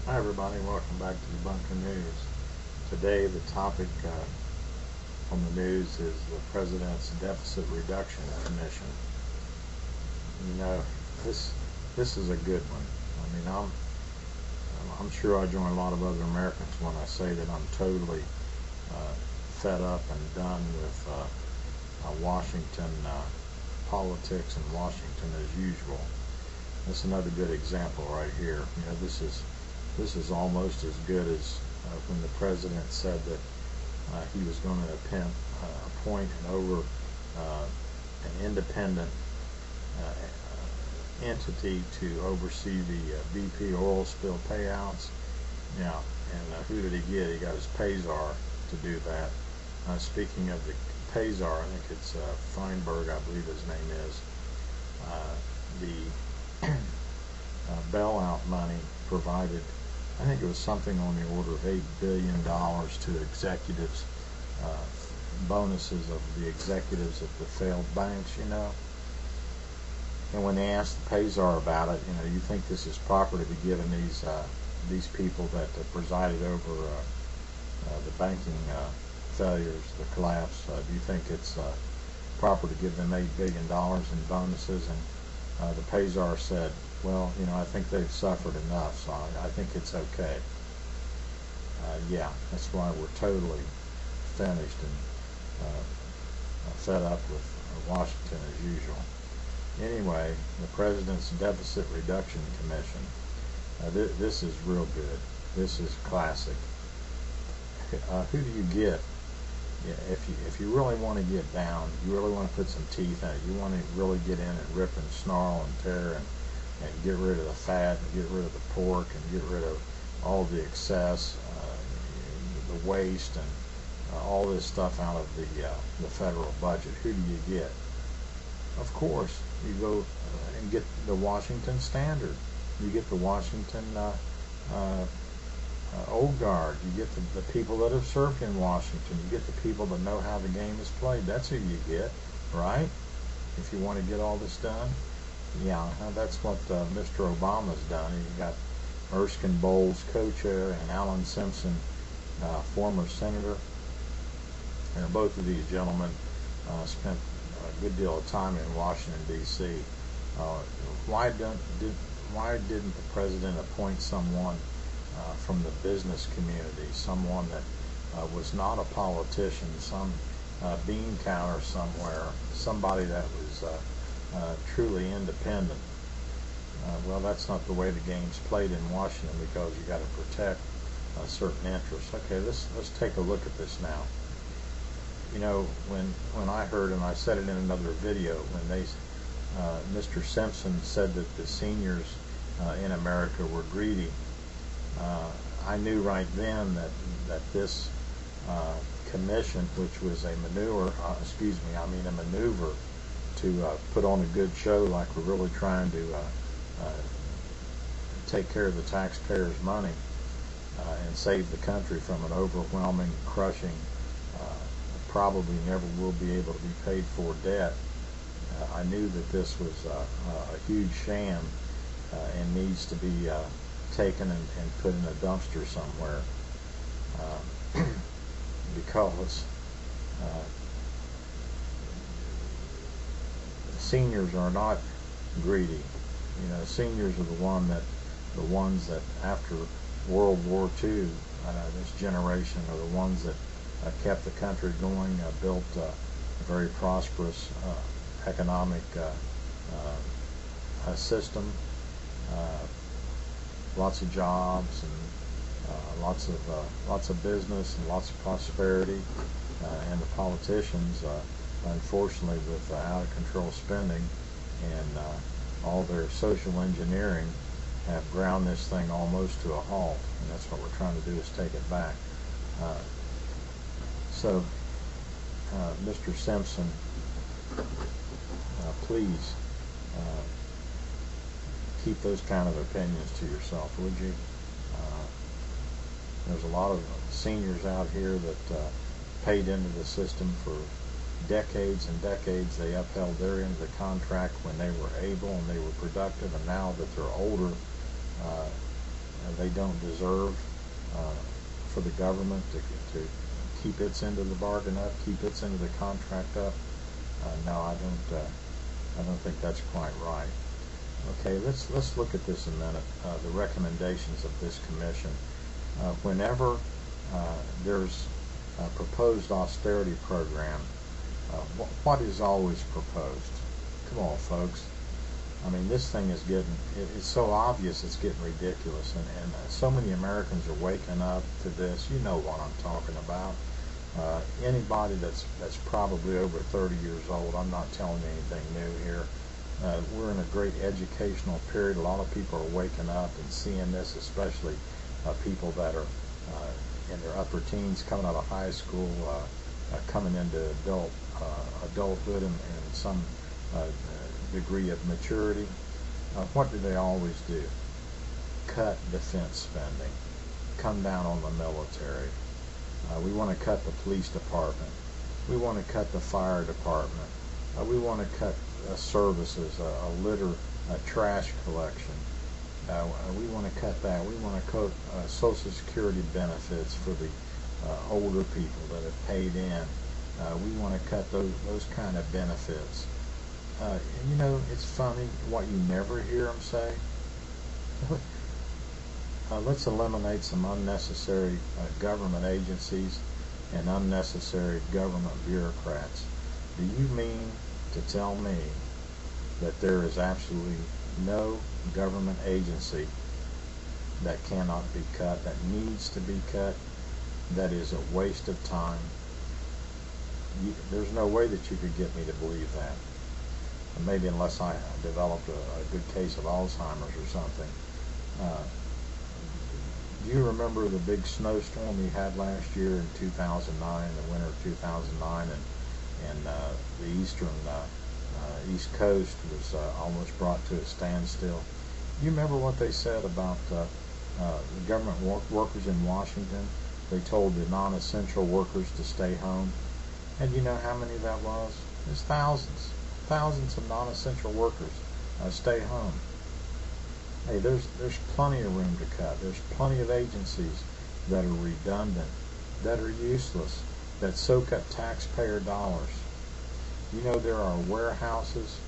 Hi everybody, welcome back to the BUMPKIN News. Today the topic on the news is the President's Deficit Reduction Commission. You know, this is a good one. I mean, I'm sure I join a lot of other Americans when I say that I'm totally fed up and done with Washington politics and Washington as usual. This is another good example right here. You know, this is almost as good as when the president said that he was going to appoint an independent entity to oversee the BP oil spill payouts. Yeah, and who did he get? He got his Pazar to do that. Speaking of the Pazar, I think it's Feinberg, I believe his name is. The bailout money provided, I think it was something on the order of $8 billion to executives, bonuses of the executives at the failed banks, you know. And when they asked the Pazar about it, you know, you think this is proper to be given these people that presided over the banking failures, the collapse, do you think it's proper to give them $8 billion in bonuses? And the Pazar said, well, you know, I think they've suffered enough, so I think it's okay. Yeah, that's why we're totally finished and fed up with Washington as usual. Anyway, the President's Deficit Reduction Commission. This is real good. This is classic. Who do you get? Yeah, if you really want to get down, you really want to put some teeth in it, you want to really get in and rip and snarl and tear and get rid of the fat and get rid of the pork and get rid of all the excess, the waste and all this stuff out of the federal budget. Who do you get? Of course, you go and get the Washington Standard. You get the Washington Old Guard. You get the people that have served in Washington. You get the people that know how the game is played. That's who you get, right? If you want to get all this done. Yeah, that's what Mr. Obama's done. He got Erskine Bowles, co-chair, and Alan Simpson, former senator. And both of these gentlemen spent a good deal of time in Washington D.C. Why didn't the president appoint someone from the business community, someone that was not a politician, some bean counter somewhere, somebody that was truly independent? Well, that's not the way the game's played in Washington, because you got to protect certain interests. Okay, let's take a look at this now. You know, when I heard, and I said it in another video, when Mr. Simpson said that the seniors in America were greedy, I knew right then that this commission, which was a maneuver to put on a good show, like we're really trying to take care of the taxpayers' money and save the country from an overwhelming, crushing, probably never will be able to be paid for debt. I knew that this was a huge sham and needs to be taken and put in a dumpster somewhere, because seniors are not greedy. You know, seniors are the ones that after World War II, this generation are the ones that kept the country going, built a very prosperous economic system, lots of jobs and lots of business and lots of prosperity, and the politicians, unfortunately, with out of control spending and all their social engineering, have ground this thing almost to a halt, and that's what we're trying to do, is take it back. So, Mr. Simpson, please keep those kind of opinions to yourself, would you? There's a lot of seniors out here that paid into the system for decades and decades. They upheld their end of the contract when they were able and they were productive, and now that they're older, they don't deserve for the government to keep its end of the bargain up, keep its end of the contract up. No, I don't think that's quite right. Okay, let's look at this a minute. The recommendations of this commission. Whenever there's a proposed austerity program, what is always proposed? Come on, folks. I mean, this thing is it's so obvious it's getting ridiculous, and so many Americans are waking up to this. You know what I'm talking about. Anybody that's probably over 30 years old, I'm not telling you anything new here. We're in a great educational period. A lot of people are waking up and seeing this, especially people that are in their upper teens, coming out of high school, coming into adulthood and some degree of maturity. What do they always do? Cut defense spending, come down on the military. We want to cut the police department. We want to cut the fire department. We want to cut services, litter, trash collection. We want to cut that. We want to cut Social Security benefits for the older people that have paid in. We want to cut those kind of benefits. You know, it's funny what you never hear them say. Let's eliminate some unnecessary government agencies and unnecessary government bureaucrats. Do you mean to tell me that there is absolutely no government agency that cannot be cut, that needs to be cut, that is a waste of time? There's no way that you could get me to believe that. Maybe unless I developed a good case of Alzheimer's or something. Do you remember the big snowstorm we had last year in 2009, the winter of 2009, and the East Coast was almost brought to a standstill? You remember what they said about the government workers in Washington? They told the non-essential workers to stay home. And you know how many that was? There's thousands of non-essential workers stay home. Hey, there's plenty of room to cut. There's plenty of agencies that are redundant, that are useless, that soak up taxpayer dollars. You know, there are warehouses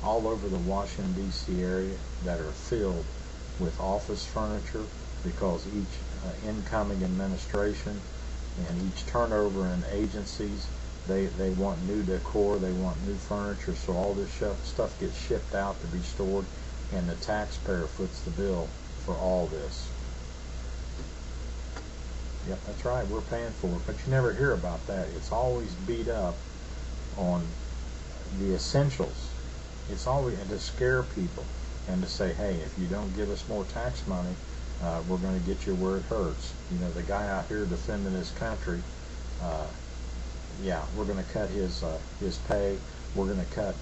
all over the Washington D.C. area that are filled with office furniture because each incoming administration and each turnover in agencies, they want new decor, they want new furniture, so all this stuff gets shipped out to be stored, and the taxpayer foots the bill for all this. Yep, that's right, we're paying for it, but you never hear about that. It's always beat up on the essentials. It's always to scare people and to say, hey, if you don't give us more tax money, we're going to get you where it hurts. You know, the guy out here defending his country, yeah, we're going to cut his pay. We're going to cut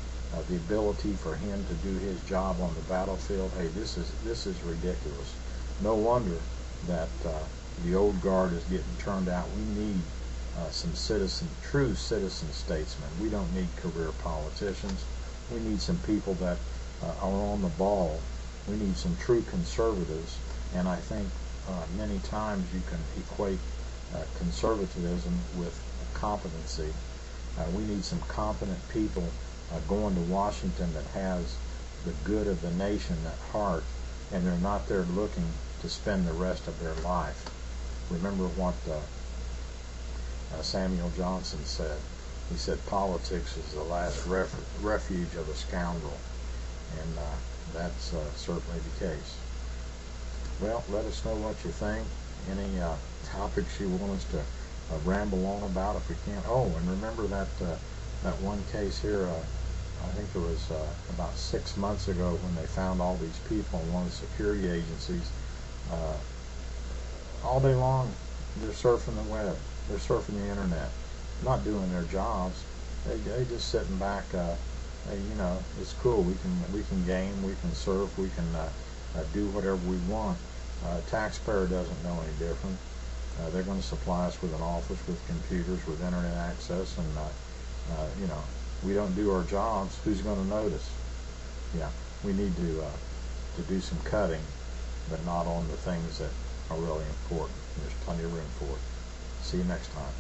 the ability for him to do his job on the battlefield. Hey, this is ridiculous. No wonder that the old guard is getting turned out. We need some true citizen statesmen. We don't need career politicians. We need some people that are on the ball. We need some true conservatives. And I think many times you can equate conservatism with competency. We need some competent people going to Washington that has the good of the nation at heart, and they're not there looking to spend the rest of their life. Remember what Samuel Johnson said. He said politics is the last refuge of a scoundrel, and that's certainly the case. Well, let us know what you think. Any topics you want us to ramble on about if we can. Oh, and remember that one case here, I think it was about 6 months ago, when they found all these people in one of the security agencies. All day long they're surfing the web, they're surfing the internet, not doing their jobs. They just sitting back. Hey, you know, it's cool, we can game, we can surf, we can do whatever we want. Taxpayer doesn't know any different. They're going to supply us with an office, with computers, with internet access, and you know, we don't do our jobs, who's going to notice? Yeah, we need to do some cutting but not on the things that are really important. There's plenty of room for it. See you next time.